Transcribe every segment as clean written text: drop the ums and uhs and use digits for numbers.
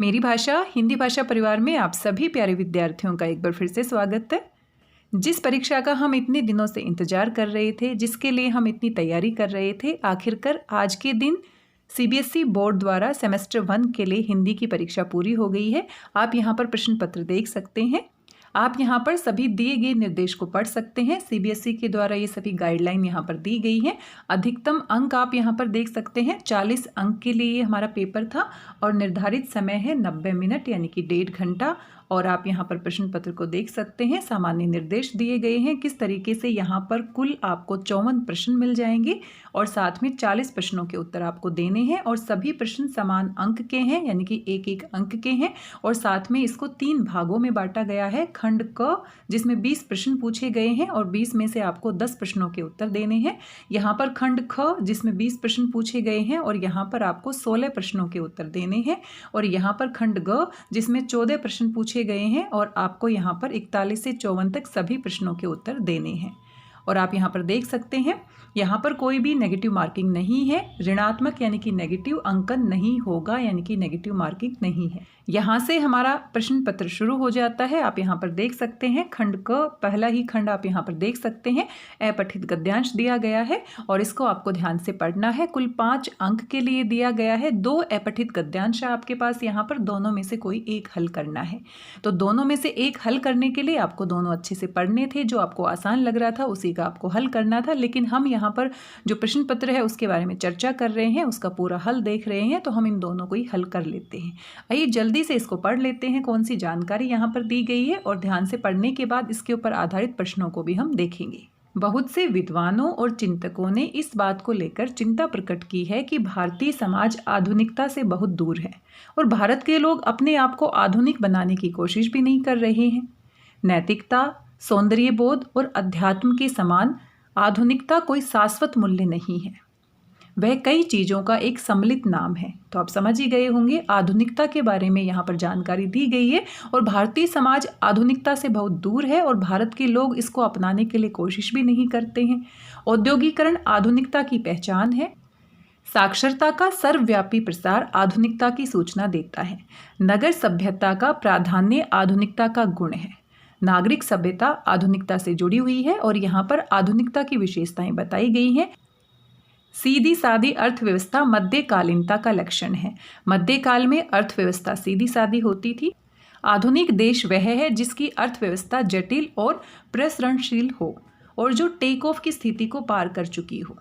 मेरी भाषा हिंदी भाषा परिवार में आप सभी प्यारे विद्यार्थियों का एक बार फिर से स्वागत है। जिस परीक्षा का हम इतने दिनों से इंतजार कर रहे थे, जिसके लिए हम इतनी तैयारी कर रहे थे, आखिरकार आज के दिन सीबीएसई बोर्ड द्वारा सेमेस्टर 1 के लिए हिंदी की परीक्षा पूरी हो गई है। आप यहाँ पर प्रश्न पत्र देख सकते हैं। आप यहाँ पर सभी दिए गए निर्देश को पढ़ सकते हैं। सीबीएसई के द्वारा ये सभी गाइडलाइन यहाँ पर दी गई हैं। अधिकतम अंक आप यहाँ पर देख सकते हैं। 40 अंक के लिए ये हमारा पेपर था और निर्धारित समय है 90 मिनट यानी कि 1.5 घंटा। और आप यहाँ पर प्रश्न पत्र को देख सकते हैं। सामान्य निर्देश दिए गए हैं किस तरीके से यहाँ पर कुल आपको 54 प्रश्न मिल जाएंगे और साथ में 40 प्रश्नों के उत्तर आपको देने हैं और सभी प्रश्न समान अंक के हैं यानी कि एक एक अंक के हैं। और साथ में इसको 3 भागों में बांटा गया है। खंड क जिसमें 20 प्रश्न पूछे गए हैं और 20 में से आपको 10 प्रश्नों के उत्तर देने हैं। यहाँ पर खंड ख जिसमें 20 प्रश्न पूछे गए हैं और यहाँ पर आपको 16 प्रश्नों के उत्तर देने हैं। और यहाँ पर खंड ग जिसमें 14 प्रश्न पूछे गए हैं और आपको यहाँ पर 41 से 54 तक सभी प्रश्नों के उत्तर देने हैं। और आप यहाँ पर देख सकते हैं यहाँ पर कोई भी नेगेटिव मार्किंग नहीं है। ऋणात्मक यानी कि नेगेटिव अंकन नहीं होगा यानी कि नेगेटिव मार्किंग नहीं है। यहाँ से हमारा प्रश्न पत्र शुरू हो जाता है। आप यहाँ पर देख सकते हैं खंड क पहला ही खंड आप यहाँ पर देख सकते हैं। अपठित गद्यांश दिया गया है और इसको आपको ध्यान से पढ़ना है। कुल 5 अंक के लिए दिया गया है। 2 अपठित गद्यांश है आपके पास। यहाँ पर दोनों में से कोई एक हल करना है। तो दोनों में से एक हल करने के लिए आपको दोनों अच्छे से पढ़ने थे। जो आपको आसान लग रहा था उसी का आपको हल करना था। लेकिन हम यहाँ पर जो प्रश्न पत्र है उसके बारे में चर्चा कर रहे हैं, उसका पूरा हल देख रहे हैं, तो हम इन दोनों को ही हल कर लेते हैं। आइए जल्दी से इसको पढ़ लेते हैं कौन सी जानकारी यहाँ पर दी गई है और ध्यान से पढ़ने के बाद इसके ऊपर आधारित प्रश्नों को भी हम देखेंगे। बहुत से विद्वानों और चिंतकों ने इस बात को लेकर चिंता प्रकट की है कि भारतीय समाज आधुनिकता से बहुत दूर है और भारत के लोग अपने आप को आधुनिक बनाने की कोशिश भी नहीं कर रहे हैं। नैतिकता, सौंदर्य बोध और अध्यात्म के समान आधुनिकता कोई शाश्वत मूल्य नहीं है। वह कई चीज़ों का एक सम्मिलित नाम है। तो आप समझ ही गए होंगे आधुनिकता के बारे में यहाँ पर जानकारी दी गई है और भारतीय समाज आधुनिकता से बहुत दूर है और भारत के लोग इसको अपनाने के लिए कोशिश भी नहीं करते हैं। औद्योगिकरण आधुनिकता की पहचान है। साक्षरता का सर्वव्यापी प्रसार आधुनिकता की सूचना देता है। नगर सभ्यता का प्राधान्य आधुनिकता का गुण है। नागरिक सभ्यता आधुनिकता से जुड़ी हुई है और यहाँ पर आधुनिकता की विशेषताएं बताई गई हैं। सीधी सादी अर्थव्यवस्था मध्यकालीनता का लक्षण है। मध्यकाल में अर्थव्यवस्था सीधी सादी होती थी। आधुनिक देश वह है जिसकी अर्थव्यवस्था जटिल और प्रसरणशील हो और जो टेक ऑफ की स्थिति को पार कर चुकी हो।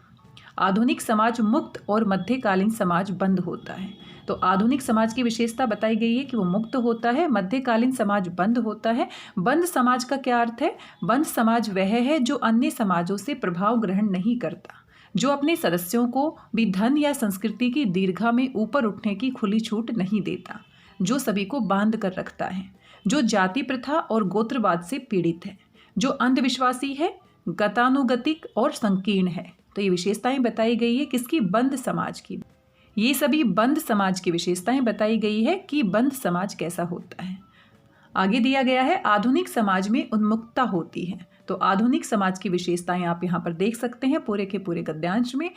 आधुनिक समाज मुक्त और मध्यकालीन समाज बंद होता है। तो आधुनिक समाज की विशेषता बताई गई है कि वो मुक्त होता है, मध्यकालीन समाज बंद होता है। बंद समाज का क्या अर्थ है? बंद समाज वह है जो अन्य समाजों से प्रभाव ग्रहण नहीं करता, जो अपने सदस्यों को भी धन या संस्कृति की दीर्घा में ऊपर उठने की खुली छूट नहीं देता, जो सभी को बांध कर रखता है, जो जाति प्रथा और गोत्रवाद से पीड़ित है, जो अंधविश्वासी है, गतानुगतिक और संकीर्ण है। तो ये विशेषताएं बताई गई है किसकी? बंद समाज की। ये सभी बंद समाज की विशेषताएं बताई गई है कि बंद समाज कैसा होता है। आगे दिया गया है आधुनिक समाज में उन्मुक्तता होती है। तो आधुनिक समाज की विशेषताएं आप यहाँ पर देख सकते हैं पूरे के पूरे गद्यांश में।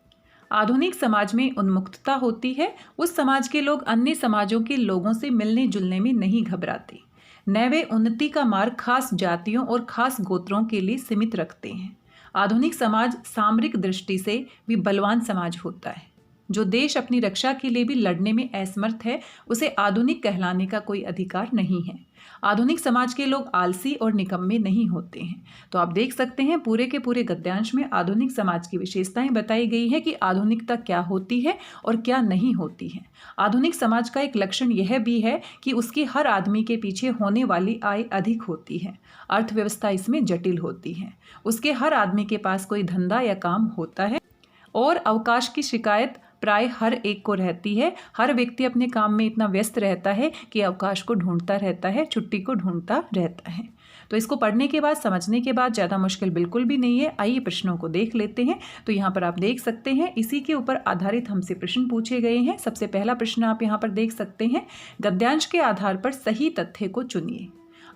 आधुनिक समाज में उन्मुक्तता होती है। उस समाज के लोग अन्य समाजों के लोगों से मिलने जुलने में नहीं घबराते। न वे उन्नति का मार्ग खास जातियों और खास गोत्रों के लिए सीमित रखते हैं। आधुनिक समाज सामरिक दृष्टि से भी बलवान समाज होता है। जो देश अपनी रक्षा के लिए भी लड़ने में असमर्थ है उसे आधुनिक कहलाने का कोई अधिकार नहीं है। आधुनिक समाज के लोग आलसी और निकम्मे नहीं होते हैं। तो आप देख सकते हैं पूरे के पूरे गद्यांश में आधुनिक समाज की विशेषताएं बताई गई है कि आधुनिकता क्या होती है और क्या नहीं होती है। आधुनिक समाज का एक लक्षण यह भी है कि उसकी हर आदमी के पीछे होने वाली आय अधिक होती है। अर्थव्यवस्था इसमें जटिल होती है। उसके हर आदमी के पास कोई धंधा या काम होता है और अवकाश की शिकायत प्राय हर एक को रहती है। हर व्यक्ति अपने काम में इतना व्यस्त रहता है कि अवकाश को ढूंढता रहता है, छुट्टी को ढूंढता रहता है। तो इसको पढ़ने के बाद, समझने के बाद ज़्यादा मुश्किल बिल्कुल भी नहीं है। आइए प्रश्नों को देख लेते हैं। तो यहाँ पर आप देख सकते हैं इसी के ऊपर आधारित हमसे प्रश्न पूछे गए हैं। सबसे पहला प्रश्न आप यहाँ पर देख सकते हैं, गद्यांश के आधार पर सही तथ्य को चुनिए।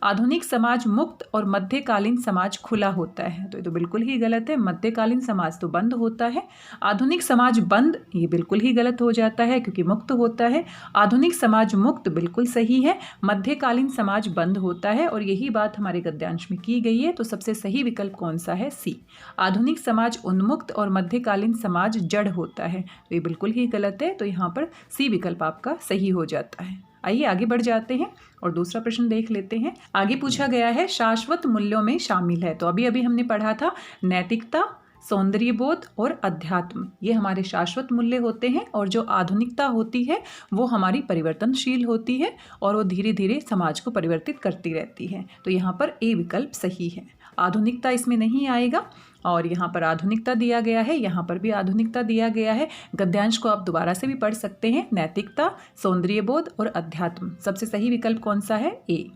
आधुनिक समाज मुक्त और मध्यकालीन समाज खुला होता है, तो ये तो बिल्कुल ही गलत है। मध्यकालीन समाज तो बंद होता है। आधुनिक समाज बंद, ये बिल्कुल ही गलत हो जाता है क्योंकि मुक्त होता है। आधुनिक समाज मुक्त बिल्कुल सही है, मध्यकालीन समाज बंद होता है, और यही बात हमारे गद्यांश में की गई है। तो सबसे सही विकल्प कौन सा है? सी। आधुनिक समाज उन्मुक्त और मध्यकालीन समाज जड़ होता है, तो ये बिल्कुल ही गलत है। तो यहाँ पर सी विकल्प आपका सही हो जाता है। आइए आगे बढ़ जाते हैं और दूसरा प्रश्न देख लेते हैं। आगे पूछा गया है शाश्वत मूल्यों में शामिल है। तो अभी अभी हमने पढ़ा था नैतिकता, सौंदर्य बोध और अध्यात्म, ये हमारे शाश्वत मूल्य होते हैं, और जो आधुनिकता होती है वो हमारी परिवर्तनशील होती है और वो धीरे धीरे समाज को परिवर्तित करती रहती है। तो यहाँ पर ए विकल्प सही है। आधुनिकता इसमें नहीं आएगा, और यहाँ पर आधुनिकता दिया गया है, यहाँ पर भी आधुनिकता दिया गया है। गद्यांश को आप दोबारा से भी पढ़ सकते हैं। नैतिकता, सौंदर्य बोध और अध्यात्म, सबसे सही विकल्प कौन सा है? ए।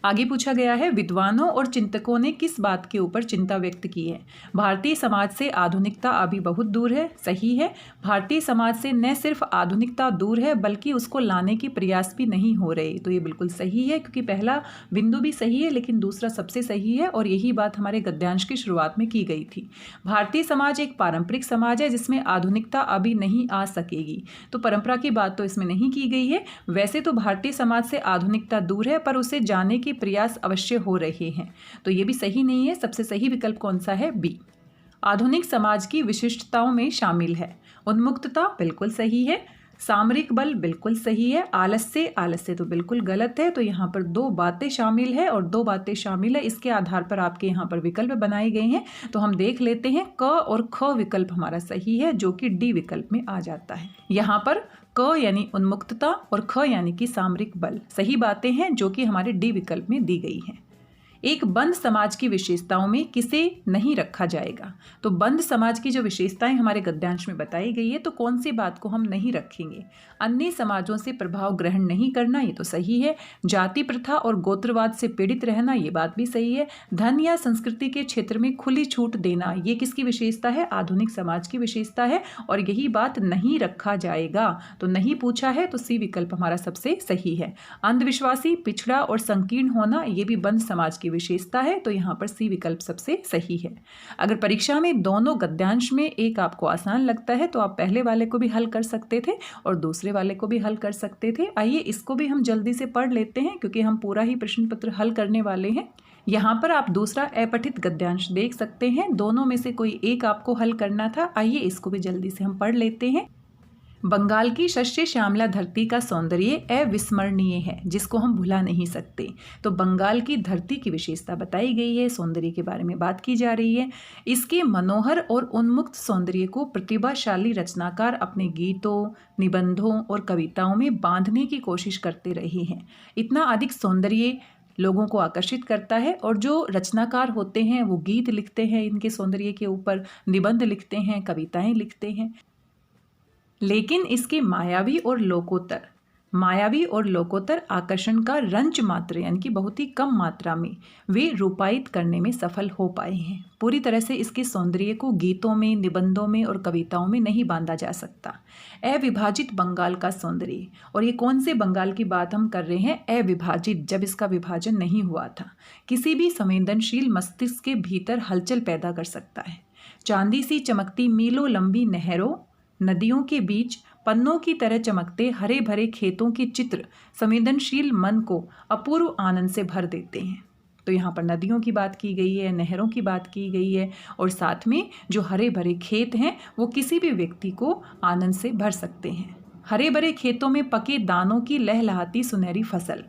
आगे पूछा गया है विद्वानों और चिंतकों ने किस बात के ऊपर चिंता व्यक्त की है? भारतीय समाज से आधुनिकता अभी बहुत दूर है, सही है। भारतीय समाज से न सिर्फ आधुनिकता दूर है बल्कि उसको लाने की प्रयास भी नहीं हो रहे, तो ये बिल्कुल सही है, क्योंकि पहला बिंदु भी सही है लेकिन दूसरा सबसे सही है, और यही बात हमारे गद्यांश की शुरुआत में की गई थी। भारतीय समाज एक पारंपरिक समाज है जिसमें आधुनिकता अभी नहीं आ सकेगी, तो परंपरा की बात तो इसमें नहीं की गई है। वैसे तो भारतीय समाज से आधुनिकता दूर है, पर उसे जाने के प्रयास अवश्य हो रहे हैं, तो ये भी सही नहीं है। सबसे सही विकल्प कौन सा है? बी। आधुनिक समाज की विशिष्टताओं में शामिल है उन्मुक्तता, बिल्कुल सही है। सामरिक बल, बिल्कुल सही है। आलस्य तो बिल्कुल गलत है। तो यहाँ पर दो बातें शामिल है और दो बातें शामिल है, इसके आधार पर आपके यहाँ पर विकल्प बनाए गए हैं। तो हम देख लेते हैं, क और ख विकल्प हमारा सही है, जो कि डी विकल्प में आ जाता है। यहाँ पर क यानी उन्मुक्तता और ख यानी कि सामरिक बल सही बातें हैं, जो कि हमारे डी विकल्प में दी गई हैं। एक बंद समाज की विशेषताओं में किसे नहीं रखा जाएगा? तो बंद समाज की जो विशेषताएं हमारे गद्यांश में बताई गई है, तो कौन सी बात को हम नहीं रखेंगे? अन्य समाजों से प्रभाव ग्रहण नहीं करना, ये तो सही है। जाति प्रथा और गोत्रवाद से पीड़ित रहना, ये बात भी सही है। धन या संस्कृति के क्षेत्र में खुली छूट देना, ये किसकी विशेषता है? आधुनिक समाज की विशेषता है, और यही बात नहीं रखा जाएगा, तो नहीं पूछा है, तो सी विकल्प हमारा सबसे सही है। अंधविश्वासी, पिछड़ा और संकीर्ण होना, ये भी बंद समाज की विशेषता है, तो यहाँ पर सी विकल्प सबसे सही है। अगर परीक्षा में दोनों गद्यांश में एक आपको आसान लगता है तो आप पहले वाले को भी हल कर सकते थे और दूसरे वाले को भी हल कर सकते थे। आइए इसको भी हम जल्दी से पढ़ लेते हैं, क्योंकि हम पूरा ही प्रश्न पत्र हल करने वाले हैं। यहाँ पर आप दूसरा अपठित गद्यांश देख सकते हैं, दोनों में से कोई एक आपको हल करना था। आइए इसको भी जल्दी से हम पढ़ लेते हैं। बंगाल की शस्य श्यामला धरती का सौंदर्य अविस्मरणीय है, जिसको हम भुला नहीं सकते। तो बंगाल की धरती की विशेषता बताई गई है, सौंदर्य के बारे में बात की जा रही है। इसके मनोहर और उन्मुक्त सौंदर्य को प्रतिभाशाली रचनाकार अपने गीतों, निबंधों और कविताओं में बांधने की कोशिश करते रहे हैं। इतना अधिक सौंदर्य लोगों को आकर्षित करता है, और जो रचनाकार होते हैं वो गीत लिखते हैं इनके सौंदर्य के ऊपर, निबंध लिखते हैं, कविताएं लिखते हैं, लेकिन इसके मायावी और लोकोत्तर आकर्षण का रंच मात्र यानी कि बहुत ही कम मात्रा में वे रूपायित करने में सफल हो पाए हैं। पूरी तरह से इसके सौंदर्य को गीतों में, निबंधों में और कविताओं में नहीं बांधा जा सकता। अविभाजित बंगाल का सौंदर्य, और ये कौन से बंगाल की बात हम कर रहे हैं? अविभाजित, जब इसका विभाजन नहीं हुआ था। किसी भी संवेदनशील मस्तिष्क के भीतर हलचल पैदा कर सकता है। चांदी सी चमकती मीलों लंबी नहरों, नदियों के बीच पन्नों की तरह चमकते हरे भरे खेतों के चित्र संवेदनशील मन को अपूर्व आनंद से भर देते हैं। तो यहाँ पर नदियों की बात की गई है, नहरों की बात की गई है, और साथ में जो हरे भरे खेत हैं वो किसी भी व्यक्ति को आनंद से भर सकते हैं। हरे भरे खेतों में पके दानों की लहलहाती सुनहरी फसल,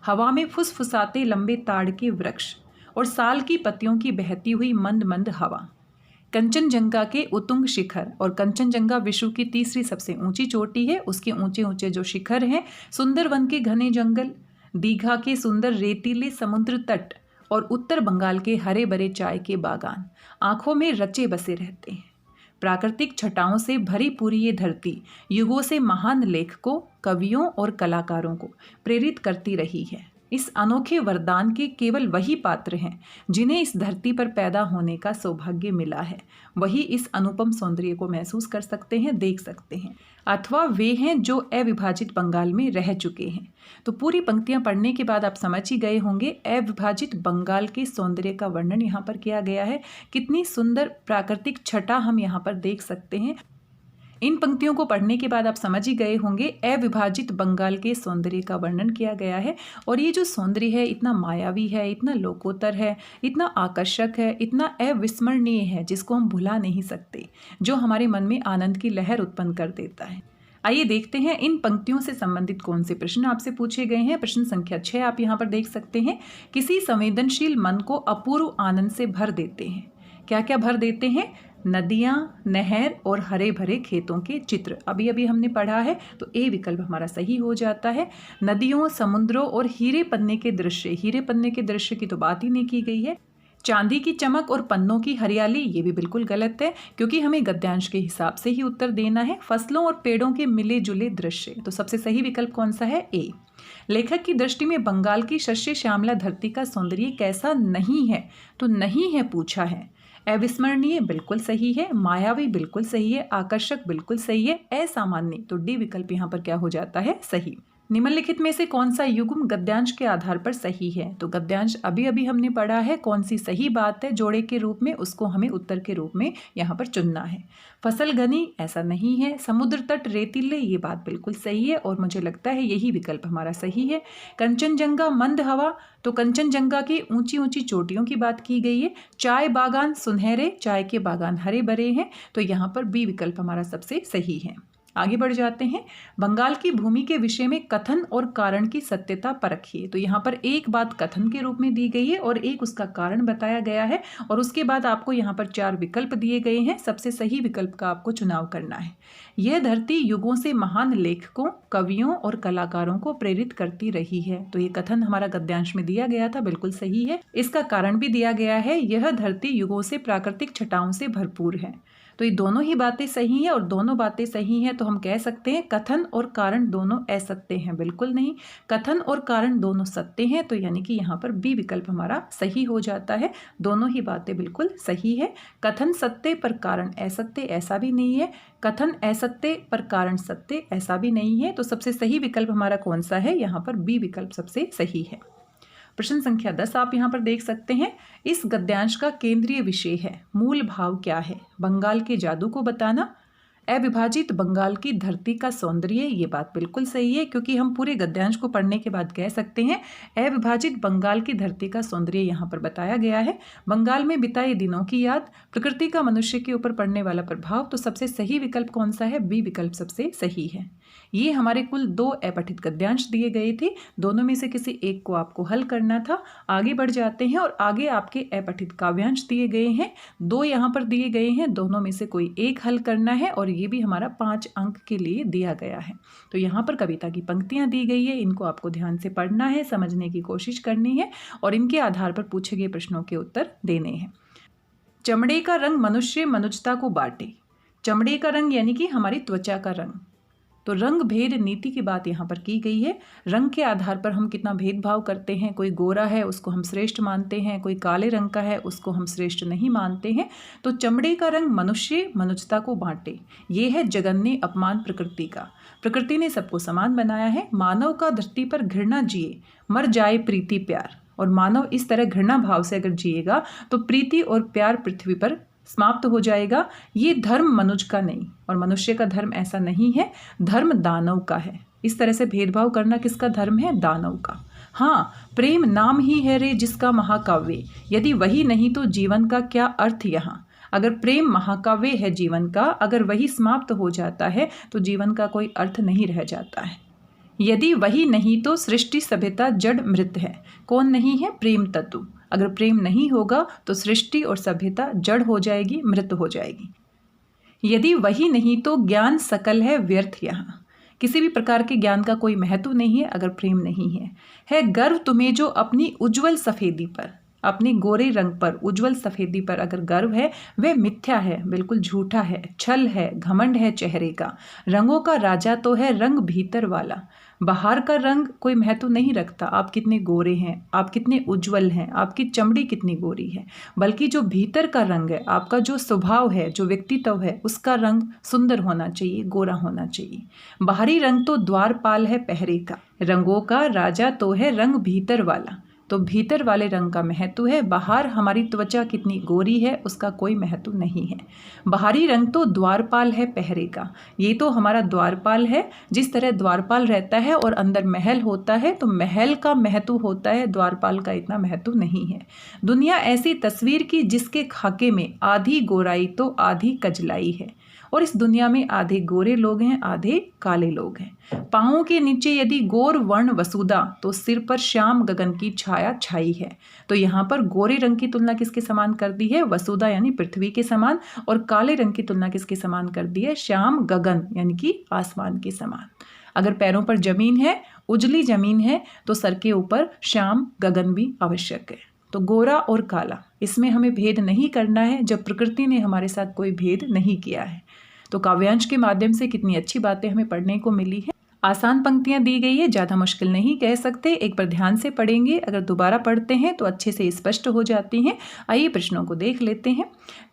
हवा में फुसफुसाते लंबे ताड़ के वृक्ष, और साल की पत्तियों की बहती हुई मंद मंद हवा, कंचनजंगा के उतुंग शिखर, और कंचनजंगा विश्व की तीसरी सबसे ऊंची चोटी है, उसके ऊंचे ऊंचे जो शिखर हैं, सुंदरवन के घने जंगल, दीघा के सुंदर रेतीले समुद्र तट, और उत्तर बंगाल के हरे भरे चाय के बागान आंखों में रचे बसे रहते हैं। प्राकृतिक छटाओं से भरी पूरी ये धरती युगों से महान लेखकों, कवियों और कलाकारों को प्रेरित करती रही है। इस अनोखे वरदान के केवल वही पात्र हैं जिन्हें इस धरती पर पैदा होने का सौभाग्य मिला है, वही इस अनुपम सौंदर्य को महसूस कर सकते हैं, देख सकते हैं। अथवा वे हैं जो अविभाजित बंगाल में रह चुके हैं। तो पूरी पंक्तियां पढ़ने के बाद आप समझ ही गए होंगे अविभाजित बंगाल के सौंदर्य का वर्णन यहाँ पर किया गया है। कितनी सुंदर प्राकृतिक छटा हम यहाँ पर देख सकते हैं। इन पंक्तियों को पढ़ने के बाद आप समझ ही गए होंगे अविभाजित बंगाल के सौंदर्य का वर्णन किया गया है। और ये जो सौंदर्य है इतना मायावी है, इतना लोकोत्तर है, इतना आकर्षक है, इतना अविस्मरणीय है, जिसको हम भुला नहीं सकते, जो हमारे मन में आनंद की लहर उत्पन्न कर देता है। आइए देखते हैं इन पंक्तियों से संबंधित कौन से प्रश्न आपसे पूछे गए हैं। प्रश्न संख्या 6 आप यहाँ पर देख सकते हैं। किसी संवेदनशील मन को अपूर्व आनंद से भर देते हैं। क्या क्या भर देते हैं? नदियाँ, नहर और हरे भरे खेतों के चित्र। अभी अभी हमने पढ़ा है, तो ए विकल्प हमारा सही हो जाता है। नदियों, समुद्रों और हीरे पन्ने के दृश्य, हीरे पन्ने के दृश्य की तो बात ही नहीं की गई है। चांदी की चमक और पन्नों की हरियाली, ये भी बिल्कुल गलत है, क्योंकि हमें गद्यांश के हिसाब से ही उत्तर देना है। फसलों और पेड़ों के मिले जुले दृश्य, तो सबसे सही विकल्प कौन सा है? ए। लेखक की दृष्टि में बंगाल की शस्य श्यामला धरती का सौंदर्य कैसा नहीं है? तो नहीं है पूछा है। अविस्मरणीय बिल्कुल सही है, मायावी बिल्कुल सही है, आकर्षक बिल्कुल सही है, असामान्य, तो डी विकल्प यहाँ पर क्या हो जाता है? सही। निम्नलिखित में से कौन सा युग्म गद्यांश के आधार पर सही है? तो गद्यांश अभी अभी हमने पढ़ा है, कौन सी सही बात है जोड़े के रूप में, उसको हमें उत्तर के रूप में यहाँ पर चुनना है। फसल घनी, ऐसा नहीं है। समुद्र तट रेतीले, ये बात बिल्कुल सही है और मुझे लगता है यही विकल्प हमारा सही है। कंचनजंगा मंद हवा, तो कंचनजंगा की ऊंची ऊंची चोटियों की बात की गई है। चाय बागान सुनहरे, चाय के बागान हरे भरे हैं, तो यहाँ पर बी विकल्प हमारा सबसे सही है। आगे बढ़ जाते हैं। बंगाल की भूमि के विषय में कथन और कारण की सत्यता परखिए। तो यहाँ पर एक बात कथन के रूप में दी गई है और एक उसका कारण बताया गया है, और उसके बाद आपको यहाँ पर 4 विकल्प दिए गए हैं। सबसे सही विकल्प का आपको चुनाव करना है। यह धरती युगों से महान लेखकों, कवियों और कलाकारों को प्रेरित करती रही है। तो ये कथन हमारा गद्यांश में दिया गया था, बिल्कुल सही है। इसका कारण भी दिया गया है, यह धरती युगों से प्राकृतिक छटाओं से भरपूर है। तो ये दोनों ही बातें सही हैं, और दोनों बातें सही हैं तो हम कह सकते हैं कथन और कारण दोनों असत्य हैं। बिल्कुल नहीं, कथन और कारण दोनों सत्य हैं, तो यानी कि यहाँ पर बी विकल्प हमारा सही हो जाता है। दोनों ही बातें बिल्कुल सही है। कथन सत्य पर कारण असत्य, ऐसा भी नहीं है। कथन असत्य पर कारण सत्य, ऐसा भी नहीं है। तो सबसे सही विकल्प हमारा कौन सा है? यहाँ पर बी विकल्प सबसे सही है। प्रश्न संख्या 10 आप यहाँ पर देख सकते हैं। इस गद्यांश का केंद्रीय विषय है, मूल भाव क्या है? बंगाल के जादू को बताना, अविभाजित बंगाल की धरती का सौंदर्य, ये बात बिल्कुल सही है, क्योंकि हम पूरे गद्यांश को पढ़ने के बाद कह सकते हैं अविभाजित बंगाल की धरती का सौंदर्य यहाँ पर बताया गया है। बंगाल में बिताए दिनों की याद, प्रकृति का मनुष्य के ऊपर पड़ने वाला प्रभाव, तो सबसे सही विकल्प कौन सा है? बी विकल्प सबसे सही है। ये हमारे कुल 2 अपठित गद्यांश दिए गए थे, दोनों में से किसी एक को आपको हल करना था। आगे बढ़ जाते हैं और आगे आपके अपठित काव्यांश दिए गए हैं, 2 यहाँ पर दिए गए हैं, दोनों में से कोई एक हल करना है, और ये भी हमारा 5 अंक के लिए दिया गया है। तो यहाँ पर कविता की पंक्तियाँ दी गई है, इनको आपको ध्यान से पढ़ना है, समझने की कोशिश करनी है और इनके आधार पर पूछे गए प्रश्नों के उत्तर देने हैं। चमड़े का रंग मनुष्य मनुष्यता को बांटे। चमड़े का रंग यानी कि हमारी त्वचा का रंग, तो रंग भेद नीति की बात यहाँ पर की गई है। रंग के आधार पर हम कितना भेदभाव करते हैं, कोई गोरा है उसको हम श्रेष्ठ मानते हैं, कोई काले रंग का है उसको हम श्रेष्ठ नहीं मानते हैं। तो चमड़े का रंग मनुष्य मनुष्यता को बांटे, ये है जघन्य अपमान प्रकृति का। प्रकृति ने सबको समान बनाया है। मानव का धरती पर घृणा जिए, मर जाए प्रीति प्यार, और मानव इस तरह घृणा भाव से अगर जिएगा तो प्रीति और प्यार पृथ्वी पर समाप्त हो जाएगा। ये धर्म मनुष्य का नहीं, और मनुष्य का धर्म ऐसा नहीं है, धर्म दानव का है। इस तरह से भेदभाव करना किसका धर्म है? दानव का। हाँ, प्रेम नाम ही है रे जिसका महाकाव्य, यदि वही नहीं तो जीवन का क्या अर्थ यहाँ। अगर प्रेम महाकाव्य है जीवन का, अगर वही समाप्त हो जाता है तो जीवन का कोई अर्थ नहीं रह जाता है। यदि वही नहीं तो सृष्टि सभ्यता जड़ मृत है। कौन नहीं है? प्रेम तत्व। अगर प्रेम नहीं होगा तो सृष्टि और सभ्यता जड़ हो जाएगी, मृत हो जाएगी। यदि वही नहीं तो ज्ञान सकल है व्यर्थ यहाँ। किसी भी प्रकार के ज्ञान का कोई महत्व नहीं है अगर प्रेम नहीं है। गर्व तुम्हें जो अपनी उज्जवल सफेदी पर, अपनी गोरे रंग पर, उज्जवल सफेदी पर अगर गर्व है वह मिथ्या है, बिल्कुल झूठा है, छल है, घमंड है चेहरे का। रंगों का राजा तो है रंग भीतर वाला। बाहर का रंग कोई महत्व नहीं रखता, आप कितने गोरे हैं, आप कितने उज्जवल हैं, आपकी चमड़ी कितनी गोरी है, बल्कि जो भीतर का रंग है, आपका जो स्वभाव है, जो व्यक्तित्व है, उसका रंग सुंदर होना चाहिए, गोरा होना चाहिए। बाहरी रंग तो द्वारपाल है पहरे का, रंगों का राजा तो है रंग भीतर वाला। तो भीतर वाले रंग का महत्व है, बाहर हमारी त्वचा कितनी गोरी है उसका कोई महत्व नहीं है। बाहरी रंग तो द्वारपाल है पहरे का, ये तो हमारा द्वारपाल है। जिस तरह द्वारपाल रहता है और अंदर महल होता है, तो महल का महत्व होता है, द्वारपाल का इतना महत्व नहीं है। दुनिया ऐसी तस्वीर की जिसके खाके में आधी गोराई तो आधी कजलाई है, और इस दुनिया में आधे गोरे लोग हैं, आधे काले लोग हैं। पाँवों के नीचे यदि गोर वर्ण वसुदा, तो सिर पर श्याम गगन की छाया छाई है। तो यहाँ पर गोरे रंग की तुलना किसके समान कर दी है? वसुदा यानी पृथ्वी के समान। और काले रंग की तुलना किसके समान कर दी है? श्याम गगन यानी कि आसमान के समान। अगर पैरों पर जमीन है, उजली जमीन है, तो सर के ऊपर श्याम गगन भी आवश्यक है। तो गोरा और काला, इसमें हमें भेद नहीं करना है, जब प्रकृति ने हमारे साथ कोई भेद नहीं किया है। तो काव्यांश के माध्यम से कितनी अच्छी बातें हमें पढ़ने को मिली है। आसान पंक्तियां दी गई है, ज़्यादा मुश्किल नहीं कह सकते। एक बार ध्यान से पढ़ेंगे, अगर दोबारा पढ़ते हैं तो अच्छे से स्पष्ट हो जाती हैं। आइए प्रश्नों को देख लेते हैं।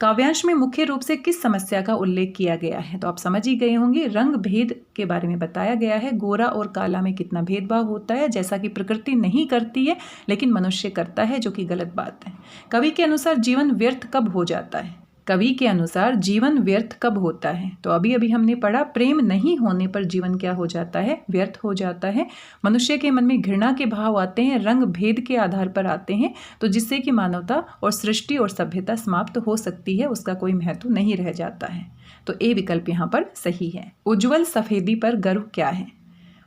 काव्यांश में मुख्य रूप से किस समस्या का उल्लेख किया गया है? तो आप समझ ही गए होंगे, रंग भेद के बारे में बताया गया है। गोरा और काला में कितना भेदभाव होता है, जैसा कि प्रकृति नहीं करती है लेकिन मनुष्य करता है, जो कि गलत बात है। कवि के अनुसार जीवन व्यर्थ कब हो जाता है? कवि के अनुसार जीवन व्यर्थ कब होता है? तो अभी अभी हमने पढ़ा, प्रेम नहीं होने पर जीवन क्या हो जाता है? व्यर्थ हो जाता है। मनुष्य के मन में घृणा के भाव आते हैं, रंग भेद के आधार पर आते हैं, तो जिससे कि मानवता और सृष्टि और सभ्यता समाप्त हो सकती है, उसका कोई महत्व नहीं रह जाता है। तो ए विकल्प यहाँ पर सही है। उज्ज्वल सफेदी पर गर्व क्या है?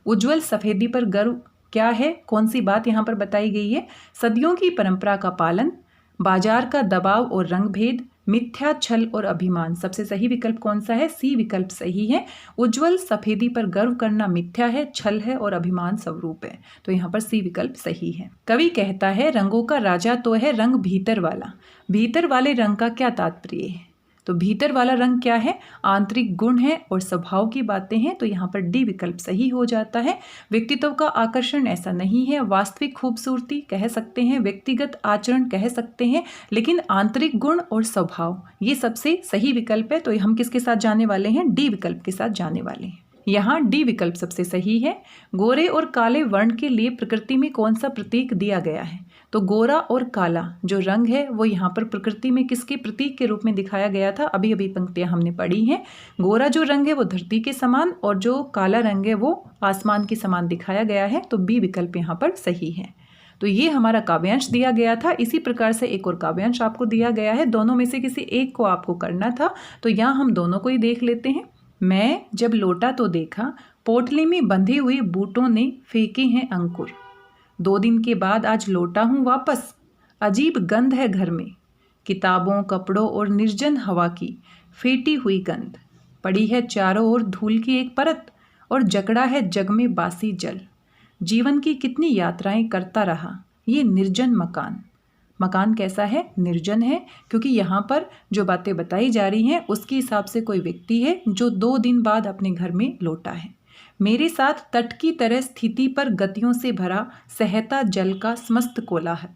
उज्ज्वल सफेदी पर गर्व क्या है? कौन सी बात यहाँ पर बताई गई है? सदियों की परंपरा का पालन, बाजार का दबाव और रंग भेद, मिथ्या, छल और अभिमान। सबसे सही विकल्प कौन सा है? सी विकल्प सही है। उज्जवल सफेदी पर गर्व करना मिथ्या है, छल है और अभिमान स्वरूप है। तो यहाँ पर सी विकल्प सही है। कवि कहता है रंगों का राजा तो है रंग भीतर वाला। भीतर वाले रंग का क्या तात्पर्य है? तो भीतर वाला रंग क्या है? आंतरिक गुण है और स्वभाव की बातें हैं, तो यहाँ पर डी विकल्प सही हो जाता है। व्यक्तित्व का आकर्षण ऐसा नहीं है, वास्तविक खूबसूरती कह सकते हैं, व्यक्तिगत आचरण कह सकते हैं, लेकिन आंतरिक गुण और स्वभाव ये सबसे सही विकल्प है। तो हम किसके साथ जाने वाले हैं? डी विकल्प के साथ जाने वाले हैं। यहाँ डी विकल्प सबसे सही है। गोरे और काले वर्ण के लिए प्रकृति में कौन सा प्रतीक दिया गया है? तो गोरा और काला जो रंग है वो यहाँ पर प्रकृति में किसके प्रतीक के रूप में दिखाया गया था? अभी अभी पंक्तियां हमने पढ़ी हैं। गोरा जो रंग है वो धरती के समान, और जो काला रंग है वो आसमान के समान दिखाया गया है। तो बी विकल्प यहाँ पर सही है। तो ये हमारा काव्यांश दिया गया था। इसी प्रकार से एक और काव्यांश आपको दिया गया है, दोनों में से किसी एक को आपको करना था। तो यहाँ हम दोनों को ही देख लेते हैं। मैं जब लौटा तो देखा, पोटली में बंधे हुए बूटों ने फेंके हैं अंकुर। 2 दिन के बाद आज लौटा हूँ वापस, अजीब गंध है घर में, किताबों, कपड़ों और निर्जन हवा की फेंटी हुई गंध। पड़ी है चारों ओर धूल की एक परत, और जकड़ा है जग में बासी जल। जीवन की कितनी यात्राएं करता रहा ये निर्जन मकान। मकान कैसा है? निर्जन है, क्योंकि यहाँ पर जो बातें बताई जा रही हैं उसके हिसाब से कोई व्यक्ति है जो 2 दिन बाद अपने घर में लौटा है। मेरे साथ तट की तरह स्थिति पर गतियों से भरा सहता जल का समस्त कोलाहल।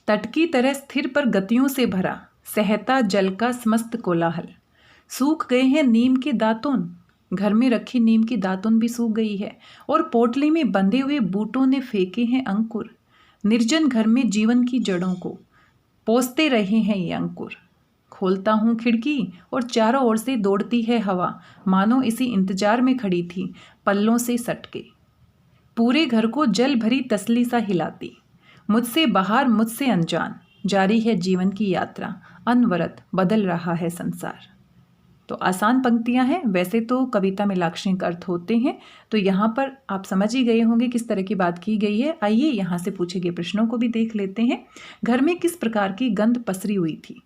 तट की तरह स्थिर पर गतियों से भरा सहता जल का समस्त कोलाहल। सूख गए हैं नीम के दातुन, घर में रखी नीम की दातुन भी सूख गई है, और पोटली में बंधे हुए बूटों ने फेंके हैं अंकुर। निर्जन घर में जीवन की जड़ों को पोसते रहे हैं ये अंकुर। खोलता हूँ खिड़की और चारों ओर से दौड़ती है हवा, मानो इसी इंतजार में खड़ी थी पल्लों से सटके। पूरे घर को जल भरी तसली सा हिलाती, मुझसे बाहर मुझसे अनजान, जारी है जीवन की यात्रा, अनवरत बदल रहा है संसार। तो आसान पंक्तियां हैं, वैसे तो कविता में लाक्षणिक अर्थ होते हैं। तो यहाँ पर आप समझ ही गए होंगे किस तरह की बात की गई है। आइए यहाँ से पूछे गए प्रश्नों को भी देख लेते हैं। घर में किस प्रकार की गंध पसरी हुई थी?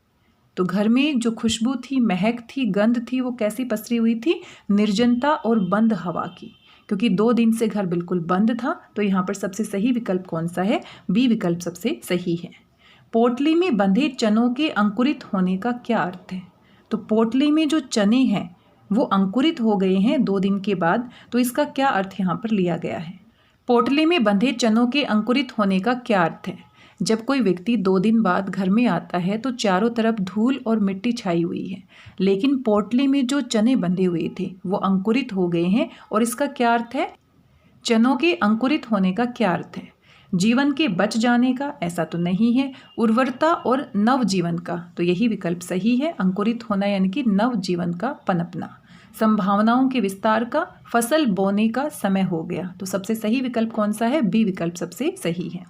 तो घर में जो खुशबू थी, महक थी, गंध थी, वो कैसी पसरी हुई थी? निर्जनता और बंद हवा की, क्योंकि 2 दिन से घर बिल्कुल बंद था। तो यहाँ पर सबसे सही विकल्प कौन सा है? बी विकल्प सबसे सही है। पोटली में बंधे चनों के अंकुरित होने का क्या अर्थ है? तो पोटली में जो चने हैं वो अंकुरित हो गए हैं 2 दिन के बाद, तो इसका क्या अर्थ यहाँ पर लिया गया है? पोटली में बंधे चनों के अंकुरित होने का क्या अर्थ है? जब कोई व्यक्ति 2 दिन बाद घर में आता है तो चारों तरफ धूल और मिट्टी छाई हुई है, लेकिन पोटली में जो चने बंधे हुए थे वो अंकुरित हो गए हैं। और इसका क्या अर्थ है? चनों के अंकुरित होने का क्या अर्थ है? जीवन के बच जाने का? ऐसा तो नहीं है। उर्वरता और नव जीवन का? तो यही विकल्प सही है। अंकुरित होना यानी कि नव जीवन का पनपना। संभावनाओं के विस्तार का? फसल बोने का समय हो गया। तो सबसे सही विकल्प कौन सा है? बी विकल्प सबसे सही है।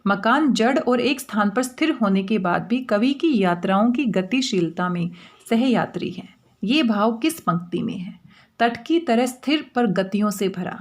मकान जड़ और एक स्थान पर स्थिर होने के बाद भी कवि की यात्राओं की गतिशीलता में सहयात्री है। ये भाव किस पंक्ति में है? तट की तरह स्थिर पर गतियों से भरा,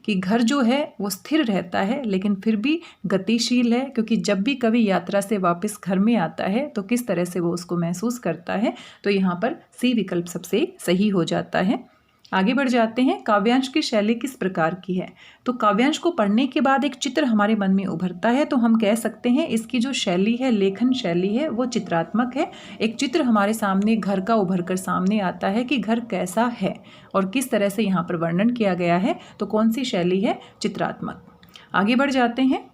कि घर जो है वो स्थिर रहता है लेकिन फिर भी गतिशील है, क्योंकि जब भी कवि यात्रा से वापस घर में आता है तो किस तरह से वो उसको महसूस करता है। तो यहाँ पर सी विकल्प सबसे सही हो जाता है। आगे बढ़ जाते हैं। काव्यांश की शैली किस प्रकार की है? तो काव्यांश को पढ़ने के बाद एक चित्र हमारे मन में उभरता है, तो हम कह सकते हैं इसकी जो शैली है, लेखन शैली है, वो चित्रात्मक है। एक चित्र हमारे सामने घर का उभर कर सामने आता है कि घर कैसा है और किस तरह से यहाँ पर वर्णन किया गया है। तो कौन सी शैली है? चित्रात्मक। आगे बढ़ जाते हैं।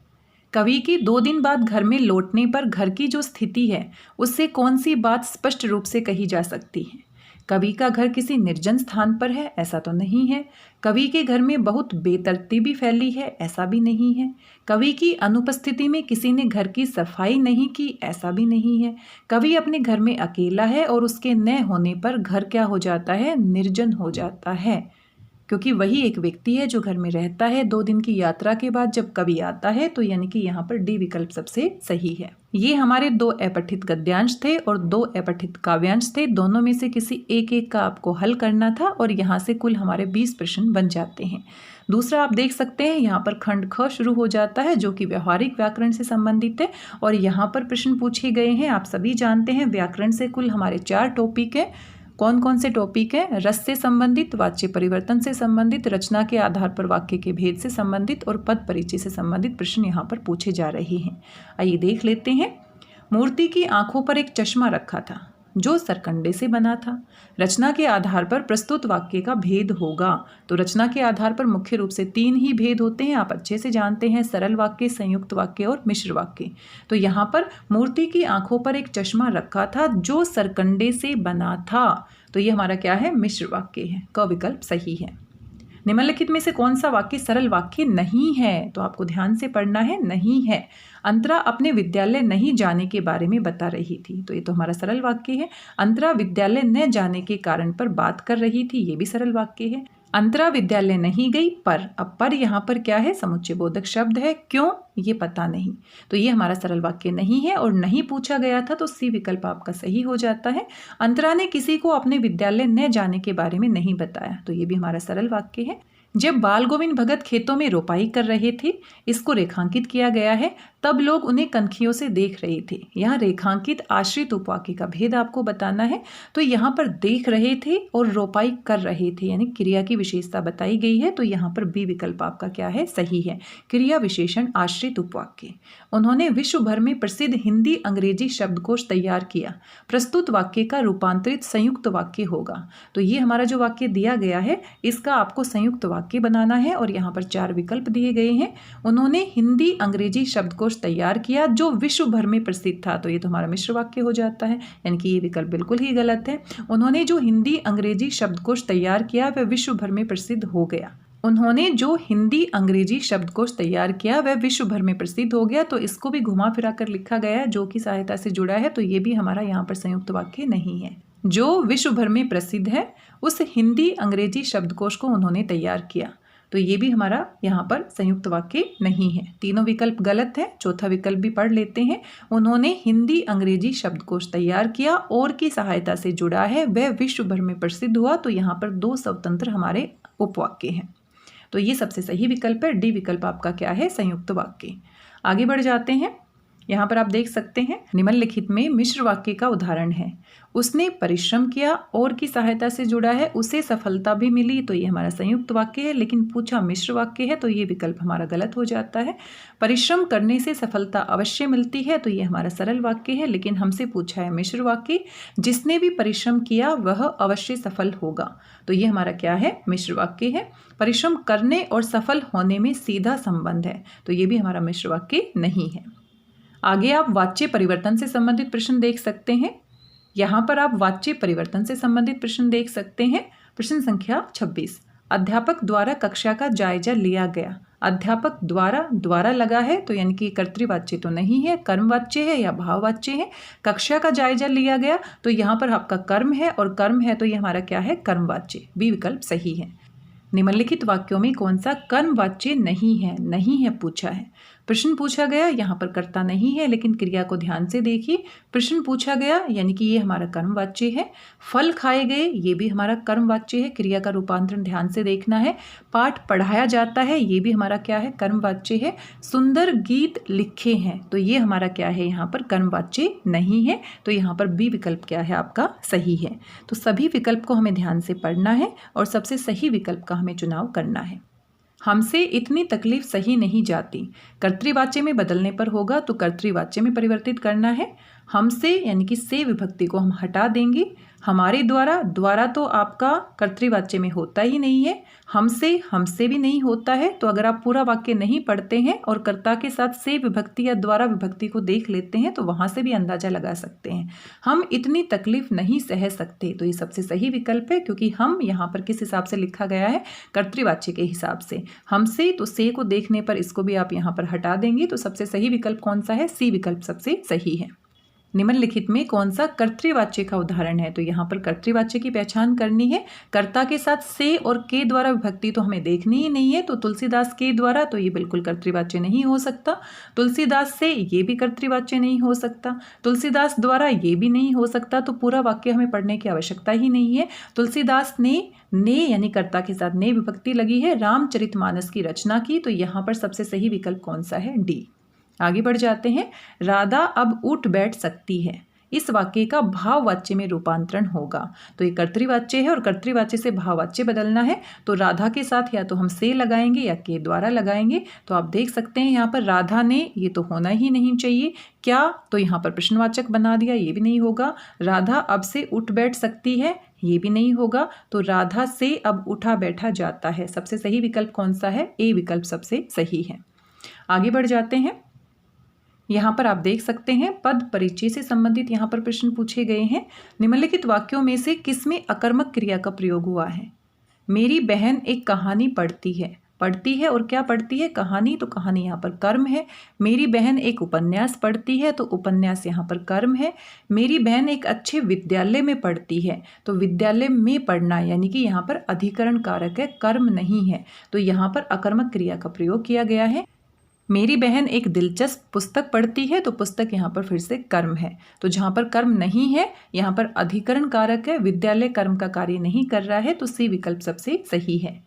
कवि की 2 दिन बाद घर में लौटने पर घर की जो स्थिति है उससे कौन सी बात स्पष्ट रूप से कही जा सकती है? कवि का घर किसी निर्जन स्थान पर है? ऐसा तो नहीं है। कवि के घर में बहुत बेतरतीबी फैली है? ऐसा भी नहीं है। कवि की अनुपस्थिति में किसी ने घर की सफाई नहीं की? ऐसा भी नहीं है। कवि अपने घर में अकेला है और उसके न होने पर घर क्या हो जाता है? निर्जन हो जाता है, क्योंकि वही एक व्यक्ति है जो घर में रहता है 2 दिन की यात्रा के बाद जब कवि आता है। तो यानी कि यहाँ पर डी विकल्प सबसे सही है। ये हमारे 2 अपठित गद्यांश थे और 2 अपठित काव्यांश थे। दोनों में से किसी एक का आपको हल करना था और यहाँ से कुल हमारे 20 प्रश्न बन जाते हैं। दूसरा आप देख सकते हैं यहाँ पर खंड ख शुरू हो जाता है जो कि व्यवहारिक व्याकरण से संबंधित है और यहाँ पर प्रश्न पूछे गए हैं। आप सभी जानते हैं व्याकरण से कुल हमारे 4 टॉपिक है। कौन कौन से टॉपिक हैं? रस से संबंधित, वाच्य परिवर्तन से संबंधित, रचना के आधार पर वाक्य के भेद से संबंधित और पद परिचय से संबंधित प्रश्न यहाँ पर पूछे जा रहे हैं। आइए देख लेते हैं। मूर्ति की आंखों पर एक चश्मा रखा था जो सरकंडे से बना था। रचना के आधार पर प्रस्तुत वाक्य का भेद होगा। तो रचना के आधार पर मुख्य रूप से 3 ही भेद होते हैं, आप अच्छे से जानते हैं, सरल वाक्य, संयुक्त वाक्य और मिश्र वाक्य। तो यहाँ पर मूर्ति की आंखों पर एक चश्मा रखा था जो सरकंडे से बना था। तो ये हमारा क्या है? मिश्र वाक्य है। क विकल्प सही है। निम्नलिखित में से कौन सा वाक्य सरल वाक्य नहीं है? तो आपको ध्यान से पढ़ना है। नहीं है। अंतरा अपने विद्यालय नहीं जाने के बारे में बता रही थी। तो ये तो हमारा सरल वाक्य है। अंतरा विद्यालय न जाने के कारण पर बात कर रही थी, ये भी सरल वाक्य है। अंतरा विद्यालय नहीं गई पर, अब पर यहाँ पर क्या है? समुच्चय बोधक शब्द है। क्यों? ये पता नहीं। तो ये हमारा सरल वाक्य नहीं है और नहीं पूछा गया था, तो सी विकल्प आपका सही हो जाता है। अंतरा ने किसी को अपने विद्यालय न जाने के बारे में नहीं बताया। तो ये भी हमारा सरल वाक्य है। जब बाल गोविंद भगत खेतों में रोपाई कर रहे थे, इसको रेखांकित किया गया है, तब लोग उन्हें कनखियों से देख रहे थे। यहाँ रेखांकित आश्रित उपवाक्य का भेद आपको बताना है। तो यहाँ पर देख रहे थे और रोपाई कर रहे थे, यानी क्रिया की विशेषता बताई गई है। तो यहाँ पर बी विकल्प आपका क्या है? सही है। क्रिया विशेषण आश्रित उपवाक्य। उन्होंने विश्व भर में प्रसिद्ध हिंदी अंग्रेजी शब्दकोश तैयार किया। प्रस्तुत वाक्य का रूपांतरित संयुक्त वाक्य होगा। तो ये हमारा जो वाक्य दिया गया है इसका आपको संयुक्त वाक्य बनाना है और यहाँ पर 4 विकल्प दिए गए हैं। उन्होंने हिंदी अंग्रेजी शब्दकोश तैयार किया जो विश्व भर में प्रसिद्ध था। तो ये तो हमारा मिश्र वाक्य हो जाता है, यानी कि ये विकल्प बिल्कुल ही गलत है। उन्होंने जो हिंदी अंग्रेजी शब्दकोश तैयार किया वह विश्व भर में प्रसिद्ध हो गया। उन्होंने जो हिंदी अंग्रेजी शब्दकोश तैयार किया वह विश्व भर में प्रसिद्ध हो गया। तो इसको भी घुमा फिरा कर लिखा गया है जो कि सहायता से जुड़ा है। तो ये भी हमारा यहाँ पर संयुक्त वाक्य नहीं है। जो विश्व भर में प्रसिद्ध है उस हिंदी अंग्रेजी शब्दकोश को उन्होंने तैयार किया। तो ये भी हमारा यहाँ पर संयुक्त वाक्य नहीं है। तीनों विकल्प गलत है। चौथा विकल्प भी पढ़ लेते हैं। उन्होंने हिंदी अंग्रेजी शब्दकोश तैयार किया और की सहायता से जुड़ा है, वह विश्व भर में प्रसिद्ध हुआ। तो यहाँ पर 2 स्वतंत्र हमारे उपवाक्य हैं। तो ये सबसे सही विकल्प है। डी विकल्प आपका क्या है? संयुक्त वाक्य। आगे बढ़ जाते हैं। यहाँ पर आप देख सकते हैं निम्नलिखित में मिश्र वाक्य का उदाहरण है। उसने परिश्रम किया और की सहायता से जुड़ा है, उसे सफलता भी मिली, तो ये हमारा संयुक्त वाक्य है। लेकिन पूछा मिश्र वाक्य है तो ये विकल्प हमारा गलत हो जाता है। परिश्रम करने से सफलता अवश्य मिलती है, तो ये हमारा सरल वाक्य है। लेकिन हमसे पूछा है मिश्र वाक्य, जिसने भी परिश्रम किया वह अवश्य सफल होगा, तो ये हमारा क्या है, मिश्र वाक्य है। परिश्रम करने और सफल होने में सीधा संबंध है, तो ये भी हमारा मिश्र वाक्य नहीं है। आगे आप वाच्य परिवर्तन से संबंधित प्रश्न देख सकते हैं। यहाँ पर आप वाच्य परिवर्तन से संबंधित प्रश्न देख सकते हैं। प्रश्न संख्या 26, अध्यापक द्वारा कक्षा का जायजा लिया गया। अध्यापक द्वारा लगा है, तो यानी कि कर्तृवाच्य तो नहीं है, कर्मवाच्य है या भाववाच्य है। कक्षा का जायजा लिया गया, तो यहाँ पर आपका कर्म है, और कर्म है तो ये हमारा क्या है, कर्मवाच्य। बी विकल्प सही है। निम्नलिखित वाक्यों में कौन सा कर्मवाच्य नहीं है पूछा है। प्रश्न पूछा गया, यहाँ पर कर्ता नहीं है, लेकिन क्रिया को ध्यान से देखिए। प्रश्न पूछा गया यानी कि ये हमारा कर्मवाच्य है। फल खाए गए, ये भी हमारा कर्मवाच्य है, क्रिया का रूपांतरण ध्यान से देखना है। पाठ पढ़ाया जाता है, ये भी हमारा क्या है, कर्मवाच्य है। सुंदर गीत लिखे हैं, तो ये हमारा क्या है, यहाँ पर कर्मवाच्य नहीं है, तो यहाँ पर बी विकल्प क्या है, आपका सही है। तो सभी विकल्प को हमें ध्यान से पढ़ना है और सबसे सही विकल्प का हमें चुनाव करना है। हमसे इतनी तकलीफ सही नहीं जाती, कर्तृवाच्य में बदलने पर होगा, तो कर्तृवाच्य में परिवर्तित करना है। हमसे यानी कि से विभक्ति को हम हटा देंगे। हमारे द्वारा तो आपका कर्तृवाच्य में होता ही नहीं है। हमसे भी नहीं होता है, तो अगर आप पूरा वाक्य नहीं पढ़ते हैं और कर्ता के साथ से विभक्ति या द्वारा विभक्ति को देख लेते हैं, तो वहाँ से भी अंदाजा लगा सकते हैं। हम इतनी तकलीफ नहीं सह सकते, तो ये सबसे सही विकल्प है, क्योंकि हम यहाँ पर किस हिसाब से लिखा गया है, कर्तृवाच्य के हिसाब से। हमसे, तो से को देखने पर इसको भी आप यहाँ पर हटा देंगे, तो सबसे सही विकल्प कौन सा है, सी विकल्प सबसे सही है। निम्नलिखित में कौन सा कर्तृवाच्य का उदाहरण है, तो यहाँ पर कर्तृवाच्य की पहचान करनी है। कर्ता के साथ से और के द्वारा विभक्ति तो हमें देखनी ही नहीं है, तो तुलसीदास के द्वारा, तो ये बिल्कुल कर्तृवाच्य नहीं हो सकता। तुलसीदास से, ये भी कर्तृवाच्य नहीं हो सकता। तुलसीदास द्वारा, ये भी नहीं हो सकता। तो पूरा वाक्य हमें पढ़ने की आवश्यकता ही नहीं है। तुलसीदास ने यानी कर्ता के साथ ने विभक्ति लगी है, रामचरितमानस की रचना की, तो यहाँ पर सबसे सही विकल्प कौन सा है, डी। आगे बढ़ जाते हैं। राधा अब उठ बैठ सकती है, इस वाक्य का भाववाच्य में रूपांतरण होगा, तो ये कर्तृवाच्य है और कर्तृवाच्य से भाववाच्य बदलना है, तो राधा के साथ या तो हम से लगाएंगे या के द्वारा लगाएंगे। तो आप देख सकते हैं यहाँ पर राधा ने, ये तो होना ही नहीं चाहिए। क्या, तो यहाँ पर प्रश्नवाचक बना दिया, ये भी नहीं होगा। राधा अब से उठ बैठ सकती है, ये भी नहीं होगा। तो राधा से अब उठा बैठा जाता है, सबसे सही विकल्प कौन सा है, ए विकल्प सबसे सही है। आगे बढ़ जाते हैं। यहाँ पर आप देख सकते हैं पद परिचय से संबंधित यहाँ पर प्रश्न पूछे गए हैं। निम्नलिखित वाक्यों में से किसमें अकर्मक क्रिया का प्रयोग हुआ है। मेरी बहन एक कहानी पढ़ती है और क्या पढ़ती है, कहानी, तो कहानी यहाँ पर कर्म है। मेरी बहन एक उपन्यास पढ़ती है, तो उपन्यास यहाँ पर कर्म है। मेरी बहन एक अच्छे विद्यालय में पढ़ती है, तो विद्यालय में पढ़ना यानी कि यहाँ पर अधिकरण कारक है, कर्म नहीं है, तो यहाँ पर अकर्मक क्रिया का प्रयोग किया गया है। मेरी बहन एक दिलचस्प पुस्तक पढ़ती है, तो पुस्तक यहाँ पर फिर से कर्म है, तो जहाँ पर कर्म नहीं है यहाँ पर अधिकरण कारक है, विद्यालय कर्म का कार्य नहीं कर रहा है, तो सी विकल्प सबसे सही है।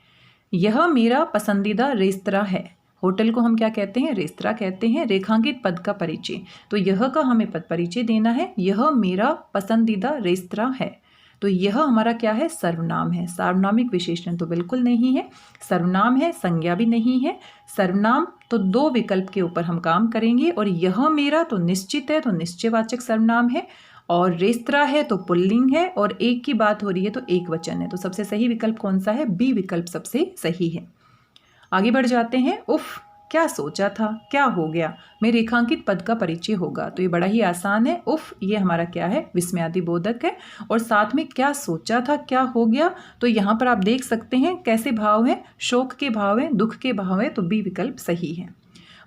यह मेरा पसंदीदा रेस्तरां है, होटल को हम क्या कहते हैं, रेस्तरां कहते हैं। रेखांकित पद का परिचय, तो यह का हमें पद परिचय देना है। यह मेरा पसंदीदा रेस्तरां है, तो यह हमारा क्या है, सर्वनाम है। सार्वनामिक विशेषण तो बिल्कुल नहीं है, सर्वनाम है, संज्ञा भी नहीं है। सर्वनाम तो दो विकल्प के ऊपर हम काम करेंगे, और यह मेरा तो निश्चित है, तो निश्चयवाचक सर्वनाम है, और रेस्तरां है तो पुल्लिंग है, और एक की बात हो रही है तो एक वचन है, तो सबसे सही विकल्प कौन सा है, बी विकल्प सबसे सही है। आगे बढ़ जाते हैं। उफ, क्या सोचा था, क्या हो गया, में रेखांकित पद का परिचय होगा, तो ये बड़ा ही आसान है। उफ, ये हमारा क्या है, विस्मयादि बोधक है, और साथ में क्या सोचा था, क्या हो गया, तो यहाँ पर आप देख सकते हैं कैसे भाव है, शोक के भाव है, दुख के भाव है, तो बी विकल्प सही है।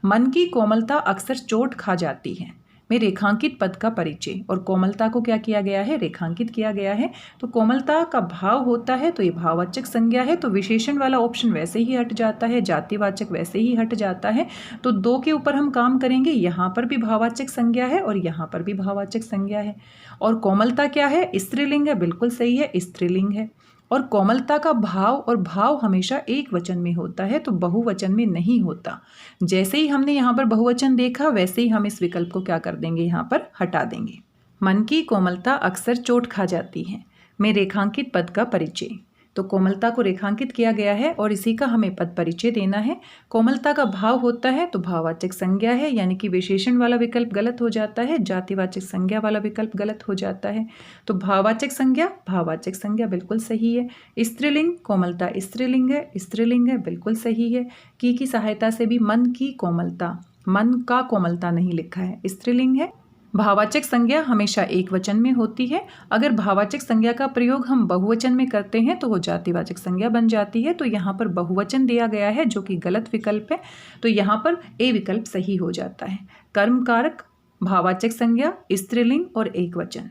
मन की कोमलता अक्सर चोट खा जाती है, में रेखांकित पद का परिचय, और कोमलता को क्या किया गया है, रेखांकित किया गया है, तो कोमलता का भाव होता है, तो ये भाववाचक संज्ञा है, तो विशेषण वाला ऑप्शन वैसे ही हट जाता है, जातिवाचक वैसे ही हट जाता है, तो दो के ऊपर हम काम करेंगे। यहाँ पर भी भाववाचक संज्ञा है और यहाँ पर भी भाववाचक संज्ञा है, और कोमलता क्या है, स्त्रीलिंग है, बिल्कुल सही है, स्त्रीलिंग है। और कोमलता का भाव और भाव हमेशा एक वचन में होता है, तो बहुवचन में नहीं होता। जैसे ही हमने यहाँ पर बहुवचन देखा वैसे ही हम इस विकल्प को क्या कर देंगे, यहाँ पर हटा देंगे। मन की कोमलता अक्सर चोट खा जाती है में रेखांकित पद का परिचय। तो कोमलता को रेखांकित किया गया है और इसी का हमें पद परिचय देना है। कोमलता का भाव होता है तो भाववाचक संज्ञा है, यानी कि विशेषण वाला विकल्प गलत हो जाता है, जातिवाचक संज्ञा वाला विकल्प गलत हो जाता है। तो भाववाचक संज्ञा बिल्कुल सही है। स्त्रीलिंग कोमलता स्त्रीलिंग है बिल्कुल सही है। की सहायता से भी मन की कोमलता, मन का कोमलता नहीं लिखा है, स्त्रीलिंग है। भाववाचक संज्ञा हमेशा एक वचन में होती है। अगर भाववाचक संज्ञा का प्रयोग हम बहुवचन में करते हैं तो वो जातिवाचक संज्ञा बन जाती है। तो यहाँ पर बहुवचन दिया गया है जो कि गलत विकल्प है, तो यहाँ पर ए विकल्प सही हो जाता है। कर्म कारक, भाववाचक संज्ञा, स्त्रीलिंग और एक वचन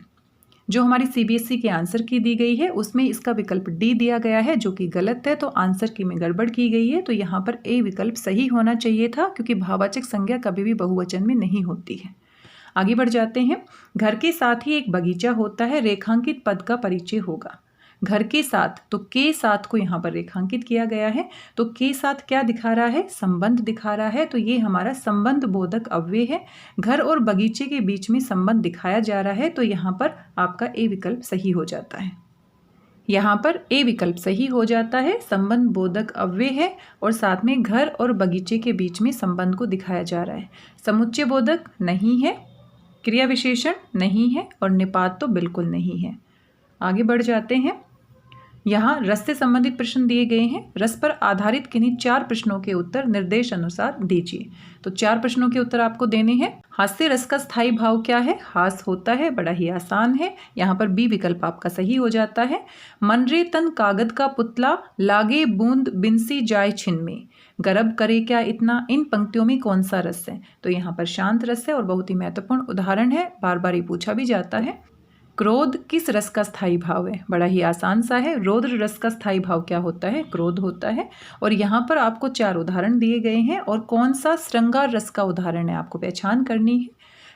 जो हमारी सीबीएसई के आंसर की दी गई है उसमें इसका विकल्प डी दिया गया है जो कि गलत है, तो आंसर की में गड़बड़ की गई है। तो यहाँ पर ए विकल्प सही होना चाहिए था, क्योंकि भाववाचक संज्ञा कभी भी बहुवचन में नहीं होती है। आगे बढ़ जाते हैं। घर के साथ ही एक बगीचा होता है, रेखांकित पद का परिचय होगा। घर के साथ, तो के साथ को यहाँ पर रेखांकित किया गया है, तो के साथ क्या दिखा रहा है, संबंध दिखा रहा है, तो ये हमारा संबंध बोधक अव्यय है। घर और बगीचे के बीच में संबंध दिखाया जा रहा है, तो यहाँ पर आपका ए विकल्प सही हो जाता है। यहाँ पर ए विकल्प सही हो जाता है, संबंध बोधक अव्यय है और साथ में घर और बगीचे के बीच में संबंध को दिखाया जा रहा है। समुच्चय बोधक नहीं है, क्रिया विशेषण नहीं है और निपात तो बिल्कुल नहीं है। आगे बढ़ जाते हैं। यहाँ रस से संबंधित प्रश्न दिए गए हैं। रस पर आधारित किन्हीं 4 प्रश्नों के उत्तर निर्देश अनुसार दीजिए। तो 4 प्रश्नों के उत्तर आपको देने हैं। हास्य रस का स्थायी भाव क्या है, हास होता है, बड़ा ही आसान है। यहाँ पर बी विकल्प आपका सही हो जाता है। मन रे तन कागद का पुतला, लागे बूंद बिनसी जाए छिन में, गर्भ करे क्या इतना, इन पंक्तियों में कौन सा रस है। तो यहाँ पर शांत रस है और बहुत ही महत्वपूर्ण उदाहरण है, बार बार ये पूछा भी जाता है। क्रोध किस रस का स्थायी भाव है, बड़ा ही आसान सा है। रौद्र रस का स्थायी भाव क्या होता है, क्रोध होता है। और यहाँ पर आपको 4 उदाहरण दिए गए हैं और कौन सा श्रृंगार रस का उदाहरण है आपको पहचान करनी है।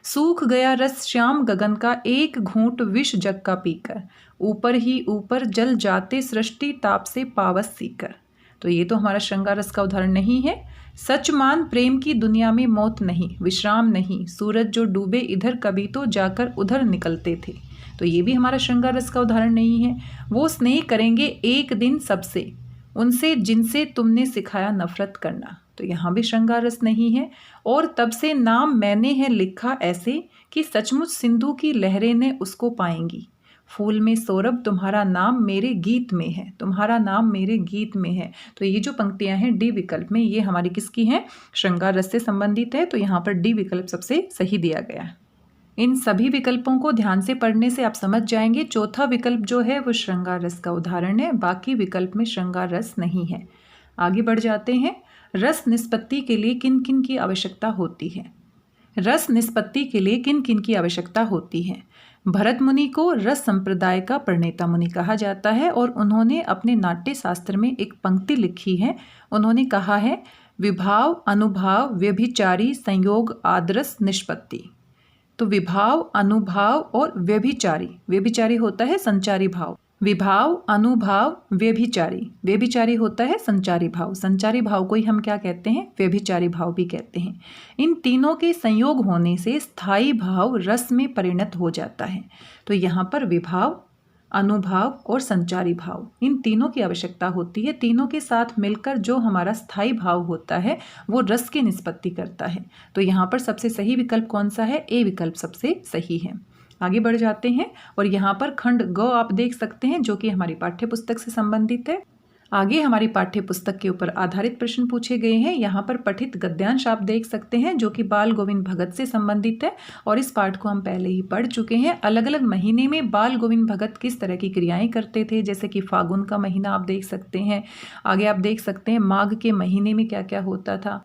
सूख गया रस श्याम गगन का, एक घूंट विष जग का पीकर, ऊपर ही ऊपर जल जाते सृष्टि ताप से पावस सीकर। तो ये तो हमारा श्रृंगार रस का उदाहरण नहीं है। सच मान प्रेम की दुनिया में मौत नहीं, विश्राम नहीं, सूरज जो डूबे इधर कभी तो जाकर उधर निकलते थे। तो ये भी हमारा श्रृंगार रस का उदाहरण नहीं है। वो स्नेह करेंगे एक दिन सबसे, उनसे जिनसे तुमने सिखाया नफरत करना। तो यहाँ भी श्रृंगार रस नहीं है। और तब से नाम मैंने है लिखा ऐसे कि सचमुच सिंधु की लहरें ने उसको पाएंगी। फूल में सौरभ तुम्हारा नाम मेरे गीत में है, तुम्हारा नाम मेरे गीत में है। तो ये जो पंक्तियां हैं डी विकल्प में, ये हमारी किसकी हैं, श्रृंगार रस से संबंधित है। तो यहाँ पर डी विकल्प सबसे सही दिया गया है। इन सभी विकल्पों को ध्यान से पढ़ने से आप समझ जाएंगे। चौथा विकल्प जो है वो श्रृंगार रस का उदाहरण है, बाकी विकल्प में श्रृंगार रस नहीं है। आगे बढ़ जाते हैं। रस निष्पत्ति के लिए किन किन की आवश्यकता होती है। रस निष्पत्ति के लिए किन किन की आवश्यकता होती है। भरत मुनि को रस संप्रदाय का प्रणेता मुनि कहा जाता है और उन्होंने अपने नाट्य शास्त्र में एक पंक्ति लिखी है। उन्होंने कहा है, विभाव अनुभाव व्यभिचारी संयोग आदरस निष्पत्ति। तो विभाव, अनुभाव और व्यभिचारी, व्यभिचारी होता है संचारी भाव। विभाव, अनुभाव, व्यभिचारी, व्यभिचारी होता है संचारी भाव। संचारी भाव को ही हम क्या कहते हैं, व्यभिचारी भाव भी कहते हैं। इन तीनों के संयोग होने से स्थायी भाव रस में परिणत हो जाता है। तो यहाँ पर विभाव, अनुभाव और संचारी भाव, इन तीनों की आवश्यकता होती है। तीनों के साथ मिलकर जो हमारा स्थायी भाव होता है वो रस की निष्पत्ति करता है। तो यहाँ पर सबसे सही विकल्प कौन सा है, ए विकल्प सबसे सही है। आगे बढ़ जाते हैं और यहाँ पर खंड ग आप देख सकते हैं जो कि हमारी पाठ्य पुस्तक से संबंधित है। आगे हमारी पाठ्य पुस्तक के ऊपर आधारित प्रश्न पूछे गए हैं। यहाँ पर पठित गद्यांश आप देख सकते हैं जो कि बाल गोविंद भगत से संबंधित है और इस पाठ को हम पहले ही पढ़ चुके हैं। अलग अलग महीने में बाल गोविंद भगत किस तरह की क्रियाएं करते थे, जैसे कि फागुन का महीना आप देख सकते हैं। आगे आप देख सकते हैं माघ के महीने में क्या क्या होता था।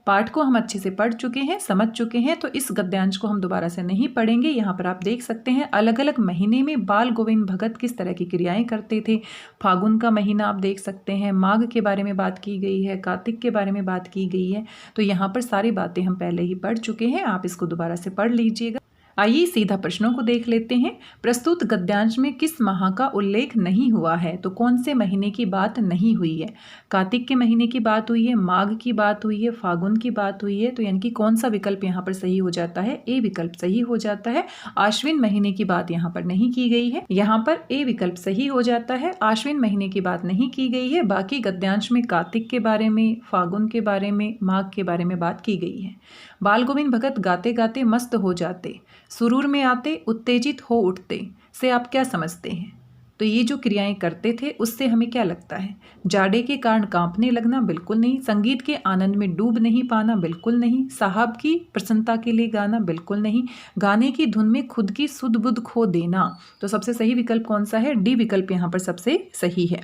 पाठ को हम अच्छे से पढ़ चुके हैं, समझ चुके हैं, तो इस गद्यांश को हम दोबारा से नहीं पढ़ेंगे। यहाँ पर आप देख सकते हैं अलग अलग महीने में बाल गोविंद भगत किस तरह की क्रियाएं करते थे। फागुन का महीना आप देख सकते हैं, माघ के बारे में बात की गई है, कार्तिक के बारे में बात की गई है। तो यहाँ पर सारी बातें हम पहले ही पढ़ चुके हैं, आप इसको दोबारा से पढ़ लीजिएगा। आइए सीधा प्रश्नों को देख लेते हैं। प्रस्तुत गद्यांश में किस माह का उल्लेख नहीं हुआ है? तो कौन से महीने की बात नहीं हुई है? कार्तिक के महीने की बात हुई है, माघ की बात हुई है, फागुन की बात हुई है। तो यानी कि कौन सा विकल्प यहाँ पर सही हो जाता है? ए विकल्प सही हो जाता है। आश्विन महीने की बात यहाँ पर नहीं की गई है, यहाँ पर ए विकल्प सही हो जाता है। आश्विन महीने की बात नहीं की गई है। बाकी गद्यांश में कार्तिक के बारे में, फागुन के बारे में, माघ के बारे में बात की गई है। बाल गोविंद भगत गाते गाते मस्त हो जाते, सुरूर में आते, उत्तेजित हो उठते से आप क्या समझते हैं? तो ये जो क्रियाएं करते थे उससे हमें क्या लगता है? जाड़े के कारण कांपने लगना, बिल्कुल नहीं। संगीत के आनंद में डूब नहीं पाना, बिल्कुल नहीं। साहब की प्रसन्नता के लिए गाना, बिल्कुल नहीं। गाने की धुन में खुद की सुध बुध खो देना। तो सबसे सही विकल्प कौन सा है? डी विकल्प यहाँ पर सबसे सही है।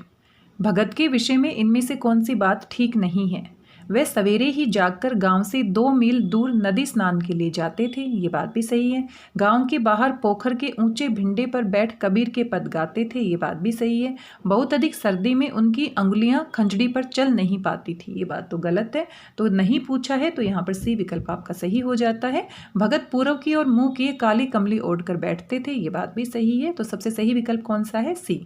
भगत के विषय में इनमें से कौन सी बात ठीक नहीं है? वे सवेरे ही जागकर गांव से 2 मील दूर नदी स्नान के लिए जाते थे, ये बात भी सही है। गांव के बाहर पोखर के ऊंचे भिंडे पर बैठ कबीर के पद गाते थे, ये बात भी सही है। बहुत अधिक सर्दी में उनकी अंगुलियां खंजड़ी पर चल नहीं पाती थी, ये बात तो गलत है। तो नहीं पूछा है, तो यहाँ पर सी विकल्प आपका सही हो जाता है। भगत पूर्व की ओर मुंह किए काली कमली ओढ़ कर बैठते थे, ये बात भी सही है। तो सबसे सही विकल्प कौन सा है? सी।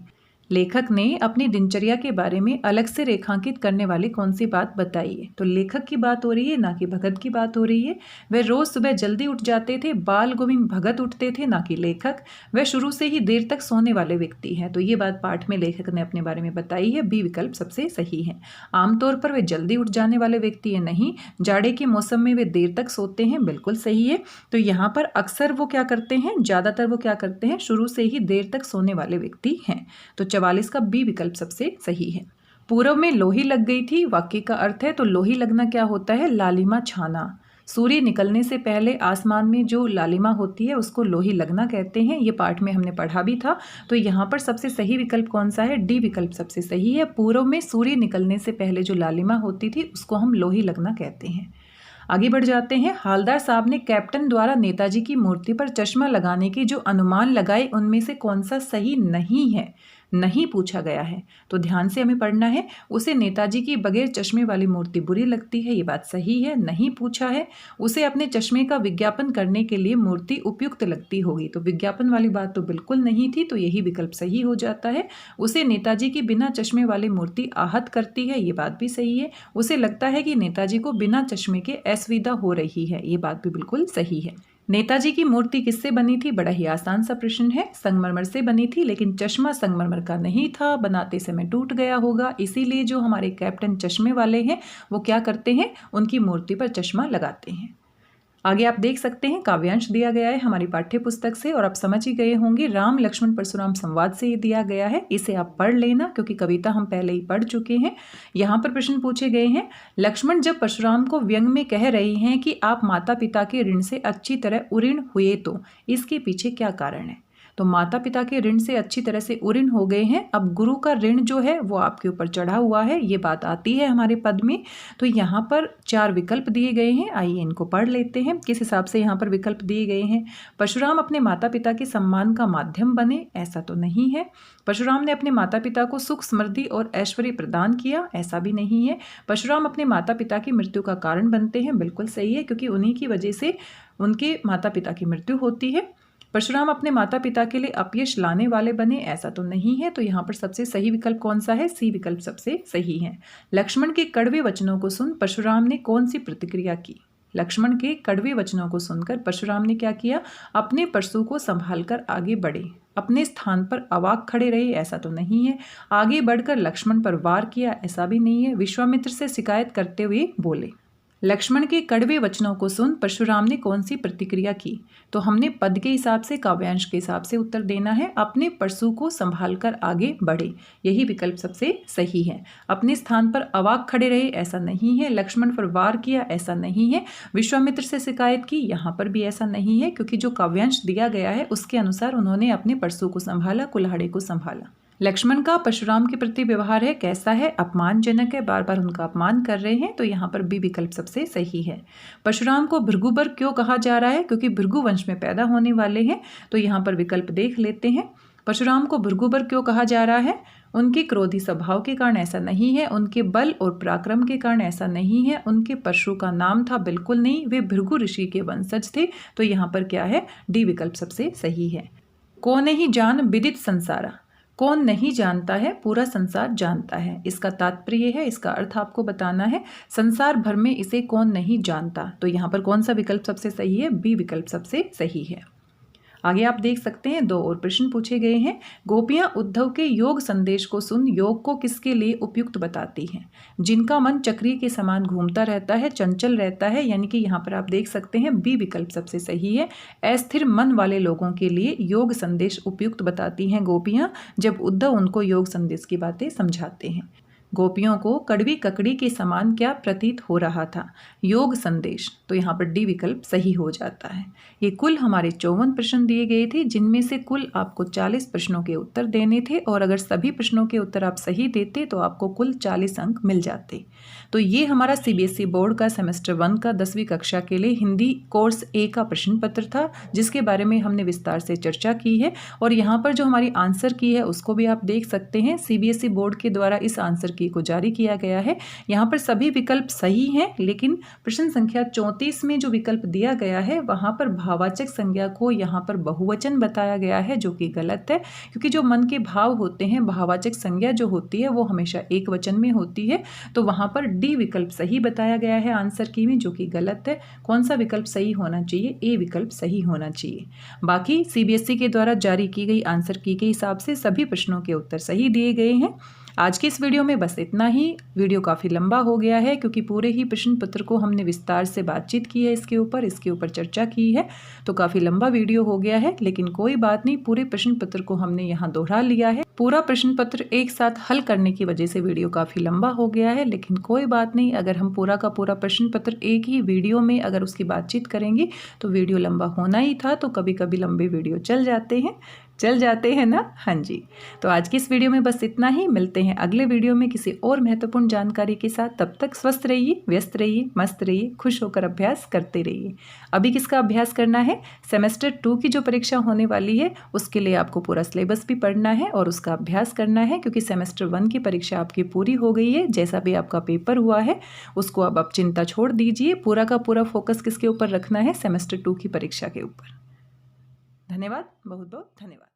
लेखक ने अपनी दिनचर्या के बारे में अलग से रेखांकित करने वाली कौन सी बात बताई है? तो लेखक की बात हो रही है, ना कि भगत की बात हो रही है। वे रोज सुबह जल्दी उठ जाते थे, बाल गोविंद भगत उठते थे, ना कि लेखक। वे शुरू से ही देर तक सोने वाले व्यक्ति हैं, तो ये बात पाठ में लेखक ने अपने बारे में बताई है। बी विकल्प सबसे सही है। आमतौर पर वे जल्दी उठ जाने वाले व्यक्ति है, नहीं। जाड़े के मौसम में वे देर तक सोते हैं, बिल्कुल सही है। तो यहाँ पर अक्सर वो क्या करते हैं, ज्यादातर वो क्या करते हैं, शुरू से ही देर तक सोने वाले व्यक्ति हैं। तो 44 का बी विकल्प सबसे सही है। पूर्व में लोही लग गई थी, वाक्य का अर्थ है, तो लोही लगना क्या होता है? लालिमा छाना। सूर्य निकलने से पहले आसमान में जो लालिमा होती है उसको लोही लगना कहते हैं, ये पाठ में हमने पढ़ा भी था। तो यहाँ पर सबसे सही विकल्प कौन सा है? डी विकल्प सबसे सही है। पूर्व में सूर्य निकलने से पहले जो लालिमा होती थी उसको हम लोही लगना कहते हैं। आगे बढ़ जाते हैं। हालदार साहब ने कैप्टन द्वारा नेताजी की मूर्ति पर चश्मा लगाने के जो अनुमान लगाए उनमें से कौन सा सही नहीं है? नहीं पूछा गया है, तो ध्यान से हमें पढ़ना है। उसे नेताजी की बगैर चश्मे वाली मूर्ति बुरी लगती है, ये बात सही है। नहीं पूछा है। उसे अपने चश्मे का विज्ञापन करने के लिए मूर्ति उपयुक्त लगती होगी, तो विज्ञापन वाली बात तो बिल्कुल नहीं थी, तो यही विकल्प सही हो जाता है। उसे नेताजी की बिना चश्मे वाली मूर्ति आहत करती है, ये बात भी सही है। उसे लगता है कि नेताजी को बिना चश्मे के असुविधा हो रही है, ये बात भी बिल्कुल सही है। नेताजी की मूर्ति किससे बनी थी? बड़ा ही आसान सा प्रश्न है। संगमरमर से बनी थी, लेकिन चश्मा संगमरमर का नहीं था, बनाते समय टूट गया होगा, इसीलिए जो हमारे कैप्टन चश्मे वाले हैं वो क्या करते हैं, उनकी मूर्ति पर चश्मा लगाते हैं। आगे आप देख सकते हैं काव्यांश दिया गया है हमारी पाठ्य पुस्तक से, और आप समझ ही गए होंगे राम लक्ष्मण परशुराम संवाद से ये दिया गया है। इसे आप पढ़ लेना, क्योंकि कविता हम पहले ही पढ़ चुके हैं। यहाँ पर प्रश्न पूछे गए हैं। लक्ष्मण जब परशुराम को व्यंग में कह रहे हैं कि आप माता पिता के ऋण से अच्छी तरह उऋण हुए, तो इसके पीछे क्या कारण है? तो माता पिता के ऋण से अच्छी तरह से उऋण हो गए हैं, अब गुरु का ऋण जो है वो आपके ऊपर चढ़ा हुआ है, ये बात आती है हमारे पद में। तो यहाँ पर 4 विकल्प दिए गए हैं, आइए इनको पढ़ लेते हैं किस हिसाब से यहाँ पर विकल्प दिए गए हैं। परशुराम अपने माता पिता के सम्मान का माध्यम बने, ऐसा तो नहीं है। परशुराम ने अपने माता पिता को सुख समृद्धि और ऐश्वर्य प्रदान किया, ऐसा भी नहीं है। परशुराम अपने माता पिता की मृत्यु का कारण बनते हैं, बिल्कुल सही है, क्योंकि उन्हीं की वजह से उनके माता पिता की मृत्यु होती है। परशुराम अपने माता पिता के लिए अपयश लाने वाले बने, ऐसा तो नहीं है। तो यहाँ पर सबसे सही विकल्प कौन सा है? सी विकल्प सबसे सही है। लक्ष्मण के कड़वे वचनों को सुन परशुराम ने कौन सी प्रतिक्रिया की? लक्ष्मण के कड़वे वचनों को सुनकर परशुराम ने क्या किया? अपने परशु को संभालकर आगे बढ़े, अपने स्थान पर अवाक खड़े रहे, ऐसा तो नहीं है। आगे बढ़कर लक्ष्मण पर वार किया, ऐसा भी नहीं है। विश्वामित्र से शिकायत करते हुए बोले। लक्ष्मण के कड़वे वचनों को सुन परशुराम ने कौन सी प्रतिक्रिया की? तो हमने पद के हिसाब से, काव्यांश के हिसाब से उत्तर देना है। अपने परशु को संभालकर आगे बढ़े, यही विकल्प सबसे सही है। अपने स्थान पर अवाक खड़े रहे, ऐसा नहीं है। लक्ष्मण पर वार किया, ऐसा नहीं है। विश्वामित्र से शिकायत की, यहाँ पर भी ऐसा नहीं है, क्योंकि जो काव्यांश दिया गया है उसके अनुसार उन्होंने अपने परशु को संभाला, कुल्हाड़े को संभाला। लक्ष्मण का परशुराम के प्रति व्यवहार है कैसा है? अपमानजनक है, बार बार उनका अपमान कर रहे हैं, तो यहाँ पर बी विकल्प सबसे सही है। परशुराम को भृगुबर क्यों कहा जा रहा है? क्योंकि भृगु वंश में पैदा होने वाले हैं, तो यहाँ पर विकल्प देख लेते हैं। परशुराम को भृगुबर क्यों कहा जा रहा है? उनके क्रोधी स्वभाव के कारण ऐसा नहीं है, उनके बल और पराक्रम के कारण ऐसा नहीं है, उनके परशु का नाम था, बिल्कुल नहीं, वे भृगु ऋषि के वंशज थे। तो यहाँ पर क्या है, डी विकल्प सबसे सही है। को नहीं जान विदित संसारा, कौन नहीं जानता है, पूरा संसार जानता है। इसका तात्पर्य है, इसका अर्थ आपको बताना है, संसार भर में इसे कौन नहीं जानता। तो यहाँ पर कौन सा विकल्प सबसे सही है, बी विकल्प सबसे सही है। आगे आप देख सकते हैं 2 और प्रश्न पूछे गए हैं। गोपियां उद्धव के योग संदेश को सुन योग को किसके लिए उपयुक्त बताती हैं? जिनका मन चक्री के समान घूमता रहता है, चंचल रहता है, यानी कि यहाँ पर आप देख सकते हैं बी विकल्प सबसे सही है। अस्थिर मन वाले लोगों के लिए योग संदेश उपयुक्त बताती हैं गोपियां, जब उद्धव उनको योग संदेश की बातें समझाते हैं। गोपियों को कड़वी ककड़ी के समान क्या प्रतीत हो रहा था, योग संदेश। तो यहाँ पर डी विकल्प सही हो जाता है। ये कुल हमारे 54 प्रश्न दिए गए थे, जिनमें से कुल आपको 40 प्रश्नों के उत्तर देने थे, और अगर सभी प्रश्नों के उत्तर आप सही देते तो आपको कुल 40 अंक मिल जाते। तो ये हमारा सीबीएसई बोर्ड का सेमेस्टर 1 का 10वीं कक्षा के लिए हिंदी कोर्स ए का प्रश्न पत्र था, जिसके बारे में हमने विस्तार से चर्चा की है। और यहाँ पर जो हमारी आंसर की है उसको भी आप देख सकते हैं, सीबीएसई बोर्ड के द्वारा इस आंसर की को जारी किया गया है। यहाँ पर सभी विकल्प सही हैं, लेकिन प्रश्न संख्या 34 में जो विकल्प दिया गया है वहाँ पर भाववाचक संज्ञा को यहाँ पर बहुवचन बताया गया है, जो कि गलत है, क्योंकि जो मन के भाव होते हैं, भाववाचक संज्ञा जो होती है वो हमेशा एक वचन में होती है। तो वहाँ पर डी विकल्प सही बताया गया है आंसर की में, जो कि गलत है। कौन सा विकल्प सही होना चाहिए, ए विकल्प सही होना चाहिए। बाकी सीबीएसई के द्वारा जारी की गई आंसर की के हिसाब से सभी प्रश्नों के उत्तर सही दिए गए हैं। आज की इस वीडियो में बस इतना ही। वीडियो काफ़ी लंबा हो गया है, क्योंकि पूरे ही प्रश्न पत्र को हमने विस्तार से बातचीत की है, इसके ऊपर चर्चा की है, तो काफ़ी लंबा वीडियो हो गया है। लेकिन कोई बात नहीं, पूरे प्रश्न पत्र को हमने यहाँ दोहरा लिया है। पूरा प्रश्न पत्र एक साथ हल करने की वजह से वीडियो काफ़ी लंबा हो गया है, लेकिन कोई बात नहीं, अगर हम पूरा का पूरा प्रश्न पत्र एक ही वीडियो में अगर उसकी बातचीत करेंगे तो वीडियो लंबा होना ही था। तो कभी कभी लंबे वीडियो चल जाते हैं ना। हाँ जी, तो आज की इस वीडियो में बस इतना ही। मिलते हैं अगले वीडियो में किसी और महत्वपूर्ण जानकारी के साथ। तब तक स्वस्थ रहिए, व्यस्त रहिए, मस्त रहिए, खुश होकर अभ्यास करते रहिए। अभी किसका अभ्यास करना है, सेमेस्टर 2 की जो परीक्षा होने वाली है उसके लिए आपको पूरा सिलेबस भी पढ़ना है और उसका अभ्यास करना है, क्योंकि सेमेस्टर 1 की परीक्षा आपकी पूरी हो गई है। जैसा भी आपका पेपर हुआ है उसको अब आप चिंता छोड़ दीजिए। पूरा का पूरा फोकस किसके ऊपर रखना है, सेमेस्टर 2 की परीक्षा के ऊपर। धन्यवाद, बहुत बहुत धन्यवाद।